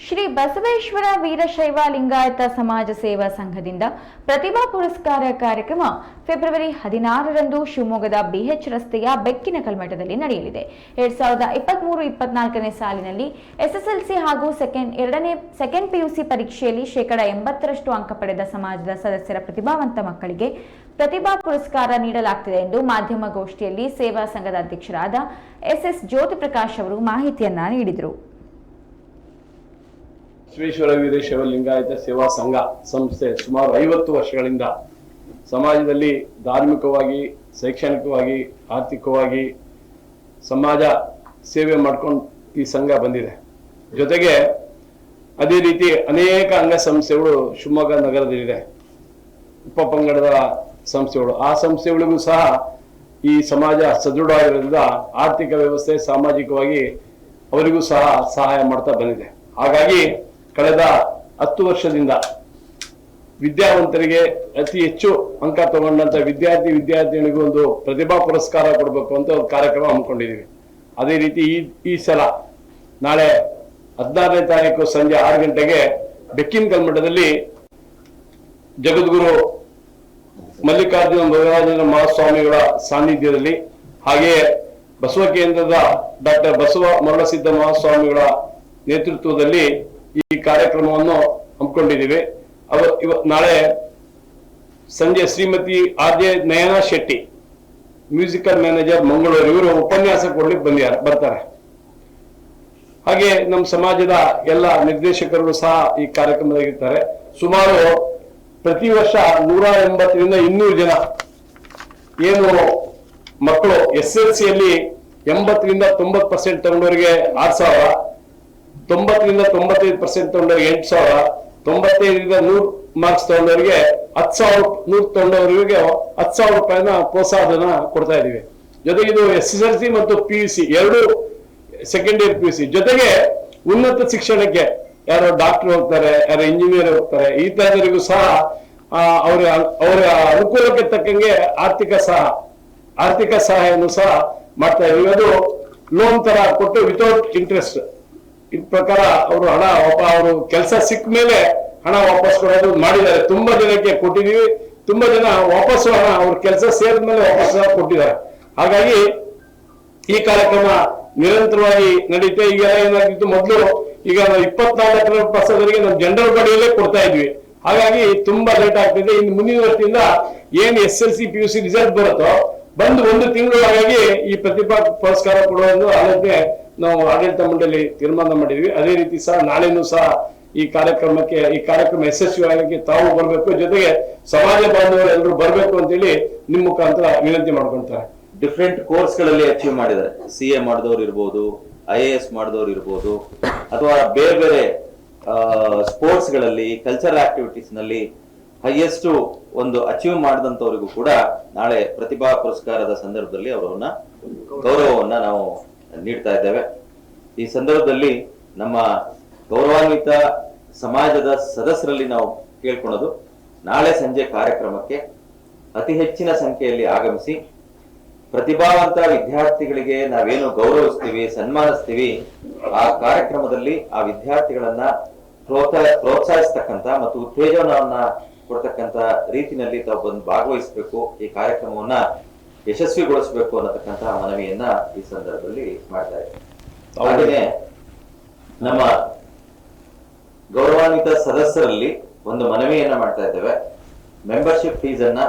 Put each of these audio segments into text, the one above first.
ಶ್ರೀ ಬಸವೇಶ್ವರ ವೀರಶೈವ ಲಿಂಗಾಯತ ಸಮಾಜ ಸೇವಾ ಸಂಘದಿಂದ ಪ್ರತಿಭಾ ಪುರಸ್ಕಾರ ಕಾರ್ಯಕ್ರಮ ಫೆಬ್ರವರಿ 16ರಂದು ಶಿವಮೊಗ್ಗದ ಬಿಎಚ್ ರಸ್ತೆಯ ಬೆಕ್ಕಿನ ಕಲ್ಮಠದಲ್ಲಿ ನಡೆಯಲಿದೆ. 2023-24ನೇ ಸಾಲಿನಲ್ಲಿ ಎಸ್ಎಸ್ಎಲ್ಸಿ ಹಾಗೂ ಸೆಕೆಂಡ್ ಪಿಯುಸಿ ಪರೀಕ್ಷೆಯಲ್ಲಿ 80% ಅಂಕ ಪಡೆದ ಸಮಾಜದ ಸದಸ್ಯರ ಪ್ರತಿಭಾವಂತ ಮಕ್ಕಳಿಗೆ ಪ್ರತಿಭಾ ಪುರಸ್ಕಾರ ನೀಡಲಾಗುತ್ತಿದೆ ಎಂದು ಮಾಧ್ಯಮಗೋಷ್ಠಿಯಲ್ಲಿ ಸೇವಾ ಸಂಘದ ಅಧ್ಯಕ್ಷರಾದ ಎಸ್ಎಸ್ ಜ್ಯೋತಿ ಪ್ರಕಾಶ್ ಅವರು ಮಾಹಿತಿಯನ್ನ ನೀಡಿದರು. ಬಸವೇಶ್ವರ ವೀರಶೈವ ಲಿಂಗಾಯತ ಸೇವಾ ಸಂಘ ಸಂಸ್ಥೆ ಸುಮಾರು 50 ವರ್ಷಗಳಿಂದ ಸಮಾಜದಲ್ಲಿ ಧಾರ್ಮಿಕವಾಗಿ, ಶೈಕ್ಷಣಿಕವಾಗಿ, ಆರ್ಥಿಕವಾಗಿ ಸಮಾಜ ಸೇವೆ ಮಾಡ್ಕೊಂಡು ಈ ಸಂಘ ಬಂದಿದೆ. ಜೊತೆಗೆ ಅದೇ ರೀತಿ ಅನೇಕ ಅಂಗ ಸಂಸ್ಥೆಗಳು ಶಿವಮೊಗ್ಗ ನಗರದಲ್ಲಿದೆ, ಉಪಪಂಗಡದ ಸಂಸ್ಥೆಗಳು. ಆ ಸಂಸ್ಥೆಗಳಿಗೂ ಸಹ ಈ ಸಮಾಜ ಸದೃಢವಾಗಿರೋದ್ರಿಂದ ಆರ್ಥಿಕ ವ್ಯವಸ್ಥೆ, ಸಾಮಾಜಿಕವಾಗಿ ಅವರಿಗೂ ಸಹ ಸಹಾಯ ಮಾಡ್ತಾ ಬಂದಿದೆ. ಹಾಗಾಗಿ ಕಳೆದ 10 ವರ್ಷದಿಂದ ವಿದ್ಯಾವಂತರಿಗೆ ಅತಿ ಹೆಚ್ಚು ಅಂಕ ತಗೊಂಡಂತ ವಿದ್ಯಾರ್ಥಿನಿಗೂ ಒಂದು ಪ್ರತಿಭಾ ಪುರಸ್ಕಾರ ಕೊಡಬೇಕು ಅಂತ ಒಂದು ಕಾರ್ಯಕ್ರಮ ಹಮ್ಮಿಕೊಂಡಿದ್ದೀವಿ. ಅದೇ ರೀತಿ ಈ ಸಲ ನಾಳೆ 16ನೇ ತಾರೀಕು ಸಂಜೆ 6 ಗಂಟೆಗೆ ಬೆಕ್ಕಿನ ಕಲ್ಮಠದಲ್ಲಿ ಜಗದ್ಗುರು ಮಲ್ಲಿಕಾರ್ಜುನ ಭಗವಾಜನ ಮಹಾಸ್ವಾಮಿಗಳ ಸಾನ್ನಿಧ್ಯದಲ್ಲಿ, ಹಾಗೆಯೇ ಬಸವ ಕೇಂದ್ರದ ಡಾಕ್ಟರ್ ಬಸವ ಮರಳಸಿದ್ದ ಮಹಾಸ್ವಾಮಿಗಳ ನೇತೃತ್ವದಲ್ಲಿ ಈ ಕಾರ್ಯಕ್ರಮವನ್ನು ಹಮ್ಮಿಕೊಂಡಿದ್ದೀವಿ. ನಾಳೆ ಸಂಜೆ Shrimati RJ Nayana Shetty, musical manager, Mangaluru, ಇವರು ಉಪನ್ಯಾಸ ಕೊಡ್ಲಿಕ್ಕೆ ಬರ್ತಾರೆ. ಹಾಗೆ ನಮ್ಮ ಸಮಾಜದ ಎಲ್ಲ ನಿರ್ದೇಶಕರು ಸಹ ಈ ಕಾರ್ಯಕ್ರಮದಲ್ಲಿರ್ತಾರೆ. ಸುಮಾರು ಪ್ರತಿ ವರ್ಷ 180ರಿಂದ 200 ಜನ ಏನು ಮಕ್ಕಳು SSLCಯಲ್ಲಿ 80ರಿಂದ 90% ತಗೊಂಡವರಿಗೆ 6,000, 90ರಿಂದ 95% ತಗೊಂಡವರಿಗೆ 8,000, 95ರಿಂದ 100 ಮಾರ್ಕ್ಸ್ ತಗೊಂಡವರಿಗೆ 10,000, 100 ತಗೊಂಡವರಿಗೆ 10,000 ರೂಪಾಯಿನ ಪ್ರೋತ್ಸಾಹನ ಕೊಡ್ತಾ ಇದೀವಿ. ಜೊತೆಗೆ ಇದು SSLC ಮತ್ತು PUC ಎರಡು ಸೆಕೆಂಡ್ ಇಯರ್ PUC ಜೊತೆಗೆ ಉನ್ನತ ಶಿಕ್ಷಣಕ್ಕೆ ಯಾರೋ ಡಾಕ್ಟರ್ ಹೋಗ್ತಾರೆ, ಯಾರೋ ಇಂಜಿನಿಯರ್ ಹೋಗ್ತಾರೆ, ಈ ತರದವರಿಗೂ ಸಹ ಅವರ ಅನುಕೂಲಕ್ಕೆ ತಕ್ಕಂಗೆ ಆರ್ಥಿಕ ಸಹಾಯವನ್ನು ಸಹ ಮಾಡ್ತಾ ಇದೀವಿ. ಅದು ಲೋನ್ ತರ ಕೊಟ್ಟು ವಿತೌಟ್ ಇಂಟ್ರೆಸ್ಟ್ ಪ್ರಕಾರ ಅವರು ಅವರು ಕೆಲಸ ಸಿಕ್ಕ ಮೇಲೆ ಹಣ ವಾಪಸ್ ಕೊಡೋದು ಮಾಡಿದ್ದಾರೆ. ತುಂಬಾ ಜನಕ್ಕೆ ಕೊಟ್ಟಿದೀವಿ. ತುಂಬಾ ಜನ ವಾಪಸ್ ಹಣ ಅವ್ರ ಕೆಲಸ ಸೇರಿದ ಮೇಲೆ ವಾಪಸ್ ಕೊಟ್ಟಿದ್ದಾರೆ. ಹಾಗಾಗಿ ಈ ಕಾರ್ಯಕ್ರಮ ನಿರಂತರವಾಗಿ ನಡೀತೆ. ಈಗ ಏನಾಗಿತ್ತು, ಮೊದಲು ಈಗ ನಾವು 24% ನಾವು ಜನರಲ್ ಬಾಡಿಯಲ್ಲೇ ಕೊಡ್ತಾ ಇದ್ವಿ. ಹಾಗಾಗಿ ತುಂಬಾ ಲೇಟ್ ಆಗ್ತಿದೆ. ಇನ್ನು ಮುಂದಿನ ವರ್ಷದಿಂದ ಏನ್ SSLC PUC ರಿಸಲ್ಟ್ ಬರುತ್ತೋ ಬಂದು 1 ತಿಂಗಳು ಹಾಗಾಗಿ ಈ ಪ್ರತಿಭಾ ಪುರಸ್ಕಾರ ಕೊಡುವ ಆಲೋಚನೆ ನಾವು ಆಡಳಿತ ಮಂಡಳಿ ತೀರ್ಮಾನ ಮಾಡಿದ್ವಿ. ಅದೇ ರೀತಿ ಸಹ ನಾಳೆನೂ ಸಹ ಈ ಕಾರ್ಯಕ್ರಮ ಯಶಸ್ವಿಯಾಗಿ ತಾವು ಬರಬೇಕು, ಜೊತೆಗೆ ಸಮಾಜ ಬಾಂಧವರು ಎಲ್ಲರೂ ಬರಬೇಕು ಅಂತೇಳಿ ನಿಮ್ಮ ಮುಖಾಂತರ ವಿನಂತಿ ಮಾಡ್ಕೊಂತಾರೆ. ಡಿಫ್ರೆಂಟ್ ಕೋರ್ಸ್ ಗಳಲ್ಲಿ ಅಚೀವ್ ಮಾಡಿದ್ದಾರೆ. CA ಮಾಡಿದವರು ಇರ್ಬೋದು, IAS ಮಾಡಿದವರು ಇರ್ಬೋದು, ಅಥವಾ ಬೇರೆ ಬೇರೆ ಸ್ಪೋರ್ಟ್ಸ್ ಗಳಲ್ಲಿ, ಕಲ್ಚರಲ್ ಆಕ್ಟಿವಿಟೀಸ್ ನಲ್ಲಿ ಹೈಯೆಸ್ಟ್ ಒಂದು ಅಚೀವ್ ಮಾಡಿದಂತವರಿಗೂ ಕೂಡ ನಾಳೆ ಪ್ರತಿಭಾ ಪುರಸ್ಕಾರದ ಸಂದರ್ಭದಲ್ಲಿ ಅವರನ್ನ ಗೌರವವನ್ನ ನಾವು ನೀಡ್ತಾ ಇದ್ದೇವೆ. ಈ ಸಂದರ್ಭದಲ್ಲಿ ನಮ್ಮ ಗೌರವಾನ್ವಿತ ಸಮಾಜದ ಸದಸ್ಯರಲ್ಲಿ ನಾವು ಕೇಳ್ಕೊಳ್ಳೋದು, ನಾಳೆ ಸಂಜೆ ಕಾರ್ಯಕ್ರಮಕ್ಕೆ ಅತಿ ಹೆಚ್ಚಿನ ಸಂಖ್ಯೆಯಲ್ಲಿ ಆಗಮಿಸಿ ಪ್ರತಿಭಾವಂತ ವಿದ್ಯಾರ್ಥಿಗಳಿಗೆ ನಾವೇನು ಗೌರವಿಸ್ತೀವಿ, ಸನ್ಮಾನಿಸ್ತೀವಿ, ಆ ಕಾರ್ಯಕ್ರಮದಲ್ಲಿ ಆ ವಿದ್ಯಾರ್ಥಿಗಳನ್ನ ಪ್ರೋತ್ಸಾಹಿಸ್ತಕ್ಕಂತ ಮತ್ತು ಉತ್ತೇಜನವನ್ನ ಕೊಡ್ತಕ್ಕಂತ ರೀತಿನಲ್ಲಿ ತಾವು ಬಂದು ಭಾಗವಹಿಸಬೇಕು, ಈ ಕಾರ್ಯಕ್ರಮವನ್ನ ಯಶಸ್ವಿಗೊಳಿಸಬೇಕು ಅನ್ನತಕ್ಕಂತಹ ಮನವಿಯನ್ನ ಈ ಸಂದರ್ಭದಲ್ಲಿ ಮಾಡ್ತಾ ಇದ್ದೇವೆ. ಹಾಗೆಯೇ ನಮ್ಮ ಗೌರವಾನ್ವಿತ ಸದಸ್ಯರಲ್ಲಿ ಒಂದು ಮನವಿಯನ್ನ ಮಾಡ್ತಾ ಇದ್ದೇವೆ. ಮೆಂಬರ್ಶಿಪ್ ಫೀಸ್ ಅನ್ನ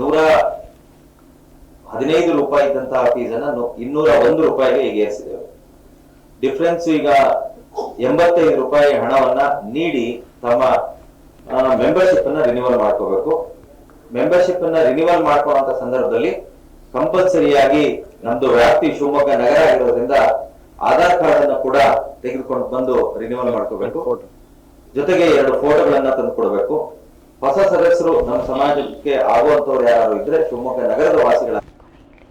115 ರೂಪಾಯಿ ಇದ್ದಂತಹ ಫೀಸ್ ಅನ್ನ 201 ರೂಪಾಯಿಗೆ ಈಗ ಏರಿಸಿದ್ದೇವೆ. ಡಿಫ್ರೆನ್ಸ್ ಈಗ 85 ರೂಪಾಯಿ ಹಣವನ್ನ ನೀಡಿ ತಮ್ಮ ಮೆಂಬರ್ಶಿಪ್ ಅನ್ನ ರಿನ್ಯೂವಲ್ ಮಾಡ್ಕೋಬೇಕು. ಮೆಂಬರ್ಶಿಪ್ ಅನ್ನ ರಿನ್ಯೂವಲ್ ಮಾಡ್ಕೊಳ್ಳುವಂತ ಸಂದರ್ಭದಲ್ಲಿ ಕಂಪಲ್ಸರಿಯಾಗಿ ನಮ್ದು ವ್ಯಾಪ್ತಿ ಶಿವಮೊಗ್ಗ ನಗರ ಆಗಿರೋದ್ರಿಂದ ಆಧಾರ್ ಕಾರ್ಡ್ ಅನ್ನು ಕೂಡ ತೆಗೆದುಕೊಂಡು ಬಂದು ರಿನ್ಯೂವಲ್ ಮಾಡ್ಕೋಬೇಕು. ಜೊತೆಗೆ 2 ಫೋಟೋಗಳನ್ನ ತಂದು ಕೊಡಬೇಕು. ಹೊಸ ಸದಸ್ಯರು ನಮ್ಮ ಸಮಾಜಕ್ಕೆ ಆಗುವಂತವ್ರು ಯಾರು ಇದ್ರೆ ಶಿವಮೊಗ್ಗ ನಗರದ ವಾಸಿಗಳ